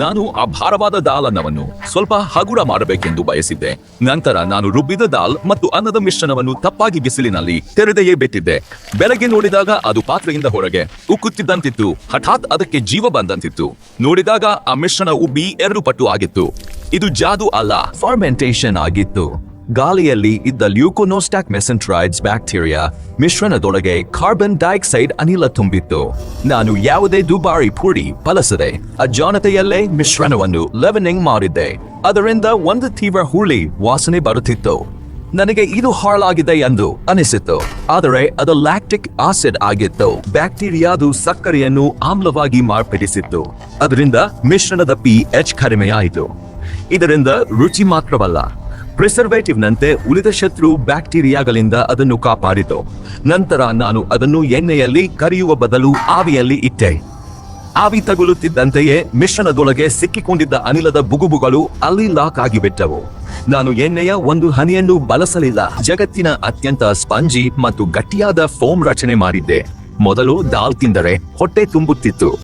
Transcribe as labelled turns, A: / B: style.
A: ನಾನು ಆ ಭಾರವಾದ ದಾಲ್ ಅನ್ನವನ್ನು ಸ್ವಲ್ಪ ಹಗುರ ಮಾಡಬೇಕೆಂದು ಬಯಸಿದ್ದೆ. ನಂತರ ನಾನು ರುಬ್ಬಿದ ದಾಲ್ ಮತ್ತು ಅನ್ನದ ಮಿಶ್ರಣವನ್ನು ತಪ್ಪಾಗಿ ಬಿಸಿಲಿನಲ್ಲಿ ತೆರೆದೆಯೇ ಬಿಟ್ಟಿದ್ದೆ. ಬೆಳಗ್ಗೆ ನೋಡಿದಾಗ ಅದು ಪಾತ್ರೆಯಿಂದ ಹೊರಗೆ ಉಕ್ಕುತ್ತಿದ್ದಂತಿತ್ತು. ಹಠಾತ್ ಅದಕ್ಕೆ ಜೀವ ಬಂದಂತಿತ್ತು. ನೋಡಿದಾಗ ಆ ಮಿಶ್ರಣ ಉಬ್ಬಿ 2 ಪಟ್ಟು ಆಗಿತ್ತು. ಇದು ಜಾದು ಅಲ್ಲ, ಫರ್ಮೆಂಟೇಷನ್ ಆಗಿತ್ತು. ಗಾಳಿಯಲ್ಲಿ ಇದ್ದ ಲ್ಯೂಕೋನೋಸ್ಟಾಕ್ ಮೆಸೆಂಟ್ರೈಡ್ಸ್ ಬ್ಯಾಕ್ಟೀರಿಯಾ ಮಿಶ್ರಣದೊಳಗೆ ಕಾರ್ಬನ್ ಡೈಆಕ್ಸೈಡ್ ಅನಿಲ ತುಂಬಿತ್ತು. ನಾನು ಯಾವುದೇ ದುಬಾರಿ ಪುಡಿ ಬಳಸದೆ ಅಜಾಣತೆಯಲ್ಲೇ ಮಿಶ್ರಣವನ್ನು ಲೆವೆನಿಂಗ್ ಮಾಡಿದ್ದೆ. ಅದರಿಂದ ಒಂದು ತೀವ್ರ ಹುಳಿ ವಾಸನೆ ಬರುತ್ತಿತ್ತು. ನನಗೆ ಇದು ಹಾಳಾಗಿದೆ ಎಂದು ಅನಿಸಿತು. ಆದರೆ ಅದು ಲ್ಯಾಕ್ಟಿಕ್ ಆಸಿಡ್ ಆಗಿತ್ತು. ಬ್ಯಾಕ್ಟೀರಿಯಾದು ಸಕ್ಕರೆಯನ್ನು ಆಮ್ಲವಾಗಿ ಮಾರ್ಪಡಿಸಿತ್ತು. ಅದರಿಂದ ಮಿಶ್ರಣದ pH ಕಡಿಮೆಯಾಯಿತು. ಇದರಿಂದ ರುಚಿ ಮಾತ್ರವಲ್ಲ, ಪ್ರಿಸರ್ವೇಟಿವ್ ನಂತೆ ಉಳಿದ ಶತ್ರು ಬ್ಯಾಕ್ಟೀರಿಯಾಗಳಿಂದ ಅದನ್ನು ಕಾಪಾಡಿತು. ನಂತರ ನಾನು ಅದನ್ನು ಎಣ್ಣೆಯಲ್ಲಿ ಕರಿಯುವ ಬದಲು ಆವಿಯಲ್ಲಿ ಇಟ್ಟೆ. ಆವಿ ತಗುಲುತ್ತಿದ್ದಂತೆಯೇ ಮಿಶ್ರಣದೊಳಗೆ ಸಿಕ್ಕಿಕೊಂಡಿದ್ದ ಅನಿಲದ ಬುಗುಬುಗಳು ಅಲ್ಲಿ ಲಾಕ್ ಆಗಿಬಿಟ್ಟವು. ನಾನು ಎಣ್ಣೆಯ ಒಂದು ಹನಿಯನ್ನು ಬಳಸಲಿಲ್ಲ. ಜಗತ್ತಿನ ಅತ್ಯಂತ ಸ್ಪಂಜಿ ಮತ್ತು ಗಟ್ಟಿಯಾದ ಫೋಮ್ ರಚನೆ ಮಾಡಿದ್ದೆ. ಮೊದಲು ದಾಲ್ ತಿಂದರೆ ಹೊಟ್ಟೆ ತುಂಬುತ್ತಿತ್ತು.